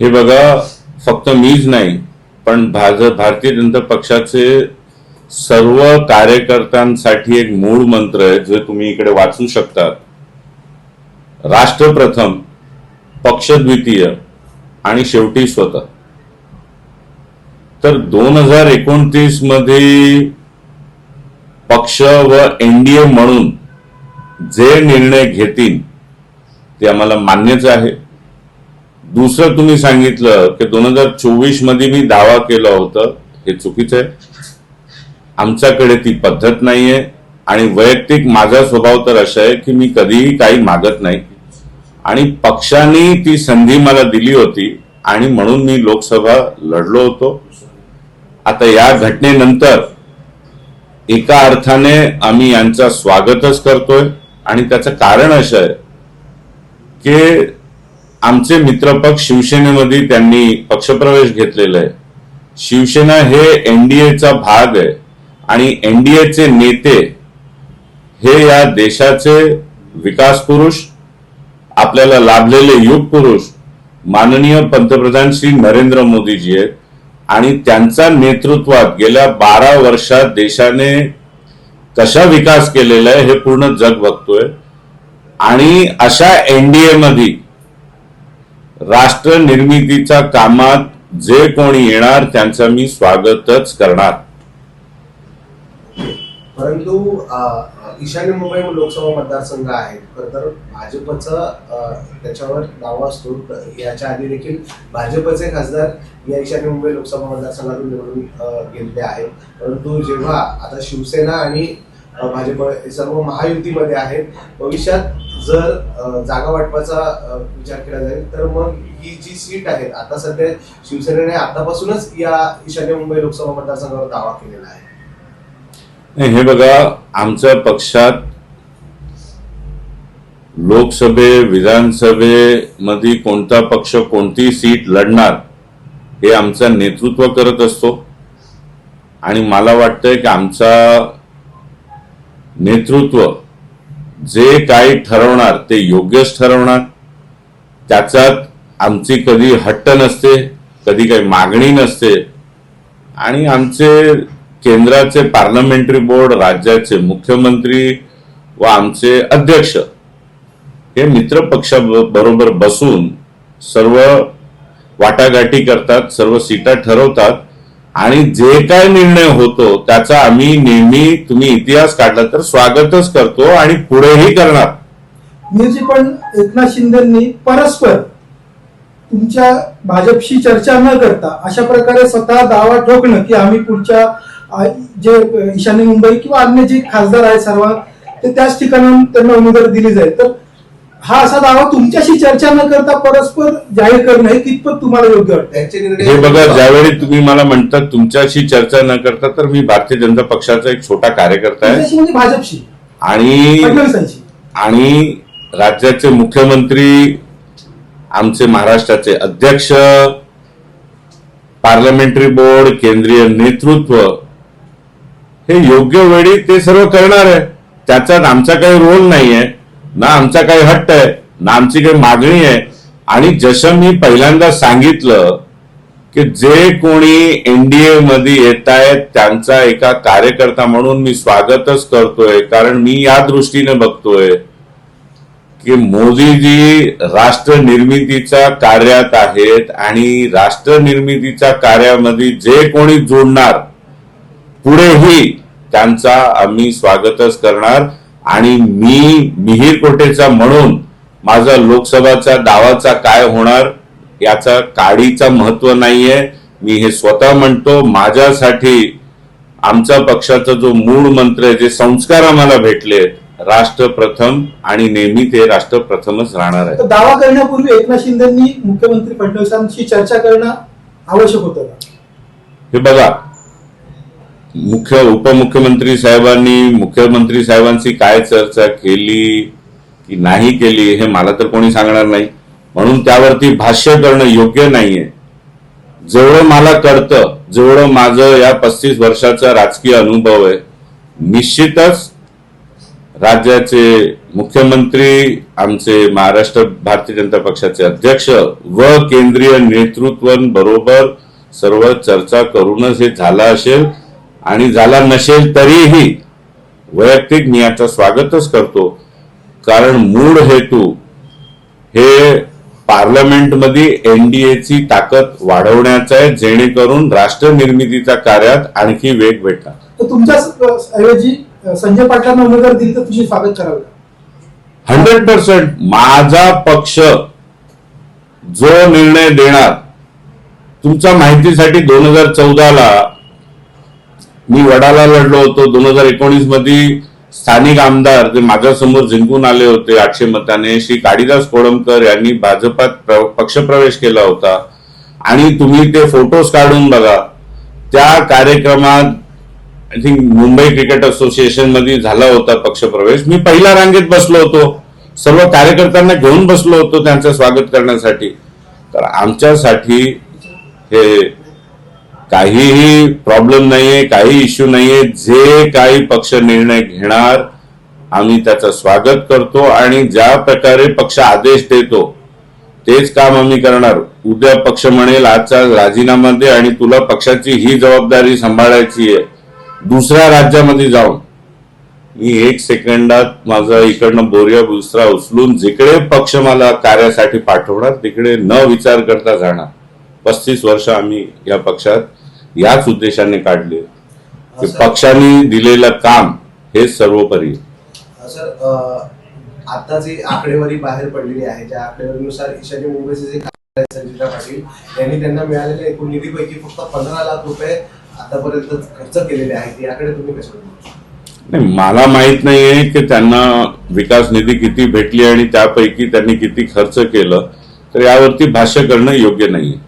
हे बघा, फक्त मीच नाही पण भारतीय जनता पक्षाचे सर्व कार्यकर्त्यांसाठी एक मूळ मंत्र आहे जो तुम्ही इकडे वाचू शकतात. राष्ट्र प्रथम, पक्ष द्वितीय आणि शेवटी स्वतः. तर 2029 मध्ये पक्ष व एनडीए म्हणून जे निर्णय घेतील ते आम्हाला मान्यच आहे. दुसरं तुम्ही सांगितलं की 2024 मध्ये मी दावा केला होता, हे चुकीचं आहे. आमच्याकडे ती पद्धत नाहीये आणि वैयक्तिक माझा स्वभाव तर असा आहे की मी कधीही काही मागत नाही आणि पक्षाने ती संधी मला दिली होती आणि म्हणून मी लोकसभा लढलो होतो. आता या घटनेनंतर एका अर्थाने आम्ही यांचा स्वागतच करतोय आणि त्याचं कारण असं आहे की आमचे मित्रपक्ष शिवसेनेमध्ये त्यांनी पक्षप्रवेश घेतलेला आहे. शिवसेना हे एनडीएचा भाग आहे आणि एनडीएचे नेते हे या देशाचे विकास पुरुष, आपल्याला लाभलेले युग पुरुष माननीय पंतप्रधान श्री नरेंद्र मोदीजी आहेत आणि त्यांच्या नेतृत्वात गेल्या 12 वर्षात देशाने कशा विकास केलेला आहे हे पूर्ण जग बघतोय. आणि अशा एनडीए मध्ये राष्ट्र निर्मितीच्या कामात जे कोणी येणार त्यांचं मी स्वागतच करणार. परंतु ईशान्य मुंबई लोकसभा मतदारसंघ आहे, तर भाजपचा त्याच्यावर दावा असतो. याच्या आधी देखील भाजपचे खासदार या ईशान्य मुंबई लोकसभा मतदारसंघातून निवडून गेलेले आहेत. परंतु जेव्हा आता शिवसेना आणि भाजप सर्व महायुतीमध्ये आहेत, भविष्यात जर जागा वाटपाचा विचार केला जाईल तर मग ही जी सीट आहे, आता सध्या शिवसेनेने आतापासूनच या ईशान्य मुंबई लोकसभा मतदारसंघावर दावा केलेला आहे. हे बघा, आमच्या पक्षात लोकसभे विधानसभेमध्ये कोणता पक्ष कोणती सीट लढणार हे आमचं नेतृत्व करत असतो आणि मला वाटतंय की आमचा नेतृत्व जे काही ठरवणार ते योग्यच ठरवणार. त्याच्यात आमची कधी हट्ट नसते, कधी काही मागणी नसते आणि आमचे केंद्राचे पार्लमेंटरी बोर्ड, राज्याचे मुख्यमंत्री व आमचे अध्यक्ष हे मित्र पक्षाबरोबर बसून सर्व वाटाघाटी करतात, सर्व सीटा ठरवतात आणि जे काय निर्णय होतो त्याचा आम्ही नेहमी, तुम्ही इतिहास काढला तर स्वागतच करतो आणि पुढेही करणार. पण एकनाथ शिंदेंनी परस्पर तुमच्या भाजपशी चर्चा न करता अशा प्रकारे स्वतः दावा ठोकणं की आम्ही पुढच्या जे ईशान्य मुंबई किंवा अन्य जे खासदार आहेत सर्व ते त्याच ठिकाणी त्यांना उमेदवारी दिली जाईल, तर हा असा दावा तुमच्याशी चर्चा न करता परस्पर जाहीर करणं हे कितपत तुम्हाला योग्य वाटतं? हे बघा, ज्यावेळी तुम्ही मला म्हणतात तुमच्याशी चर्चा न करता, तर मी भारतीय जनता पक्षाचा एक छोटा कार्यकर्ता आहे म्हणजे भाजपशी आणि राज्याचे मुख्यमंत्री, आमचे महाराष्ट्राचे अध्यक्ष, पार्लमेंटरी बोर्ड, केंद्रीय नेतृत्व हे योग्य वेळी ते सर्व करणार आहे. त्याच्यात आमचा काही रोल नाहीये, ना आमचा काही हट्ट आहे, ना आमची काही मागणी आहे. आणि जसं मी पहिल्यांदा सांगितलं की जे कोणी एनडीए मध्ये येत आहेत त्यांचा एका कार्यकर्ता म्हणून मी स्वागतच करतोय. कारण मी या दृष्टीने बघतोय की मोदीजी राष्ट्र निर्मितीच्या कार्यात आहेत आणि राष्ट्र निर्मितीच्या कार्यामध्ये जे कोणी जोडणार पुढेही त्यांचा आम्ही स्वागतच करणार. आणि मी मिहीर कोटेचा म्हणून माझा लोकसभाच्या दावाचा काय होणार याचा काडीचा महत्व नाहीये. मी हे स्वतः म्हणतो, माझ्यासाठी आमच्या पक्षाचा जो मूळ मंत्र आहे, जे संस्कार आम्हाला भेटले, राष्ट्र प्रथम आणि नेहमी ते राष्ट्र प्रथमच राहणार आहे. दावा करण्यापूर्वी एकनाथ शिंदेंनी मुख्यमंत्री फडणवीसांशी चर्चा करणं आवश्यक होतं. हे बघा, उपमुख्यमंत्री साहेबांनी मुख्यमंत्री साहेबांशी काय चर्चा केली की नाही केली हे मला तर कोणी सांगणार नाही, म्हणून त्यावरती भाष्य करणं योग्य नाहीये. जेवढं मला कळतं, जेवढं माझं या 35 वर्षाचा राजकीय अनुभव आहे, निश्चितच राज्याचे मुख्यमंत्री आमचे महाराष्ट्र भारतीय जनता पक्षाचे अध्यक्ष व केंद्रीय नेतृत्वांबरोबर सर्व चर्चा करूनच हे झालं असेल, आणि झाला नसेल तरीही वैयक्तिक मी याचं स्वागतच करतो. कारण मूळ हेतू हे पार्लमेंटमध्ये एनडीएची ताकद वाढवण्याचा आहे, जेणेकरून राष्ट्र निर्मितीच्या कार्यात आणखी वेग भेटणार. तर तुमच्या ऐवजी संजय पाटलांना उमेदवार दिली तर तुम्ही स्वागत करावं. 100% माझा पक्ष जो निर्णय देणार. तुमच्या माहितीसाठी 2014ला मी वडाला लढलो होतो. 2019 मध्ये स्थानिक आमदार जे माझ्यासमोर जिंकून आले होते 800 मताने, श्री काळीदास कोळंबकर यांनी भाजपात पक्षप्रवेश केला होता. आणि तुम्ही ते फोटोज काढून बघा. त्या कार्यक्रमात I think Mumbai cricket association मध्ये झाला होता पक्षप्रवेश. मी पहिल्या रांगेत बसलो होतो, सर्व कार्यकर्त्यांना घेऊन बसलो होतो त्यांचं स्वागत करण्यासाठी. तर आमच्यासाठी हे काहीही प्रॉब्लेम नाहीये, काही इश्यू नाहीये. जे काही पक्ष निर्णय घेणार आम्ही त्याचं स्वागत करतो, आणि ज्या प्रकारे पक्ष आदेश देतो तेच काम आम्ही करणार. उद्या पक्ष म्हणेल आजचा राजीनामा दे आणि तुला पक्षाची ही जबाबदारी सांभाळायची आहे, दुसऱ्या राज्यामध्ये जाऊन मी 1 सेकंदात माझा इकडनं बोरिया बुसरा उचलून जिकडे पक्ष मला कार्यासाठी पाठवणार तिकडे न विचार करता जाणार. 35 वर्ष आम्ही या पक्षात याच उद्देशाने काढले की पक्षाने दिलेलं काम हे सर्वोपरी. सर, आता जी आकडेवारी बाहेर पडलेली आहे, त्या आकडेवारीनुसार ईशान्य मुंबईचे जे खासदार आहेत संजय पाटील यांनी त्यांना मिळालेल्या एकूण निधीपैकी फक्त 15 लाख रुपये आतापर्यंत खर्च केलेले आहेत. याकडे तुम्ही कसे बघता? नाही, मला माहित नाहीये की त्यांना विकास निधी किती भेटली आणि त्यापैकी त्यांनी किती खर्च केलं, तर यावरती भाष्य करणं योग्य नाहीये.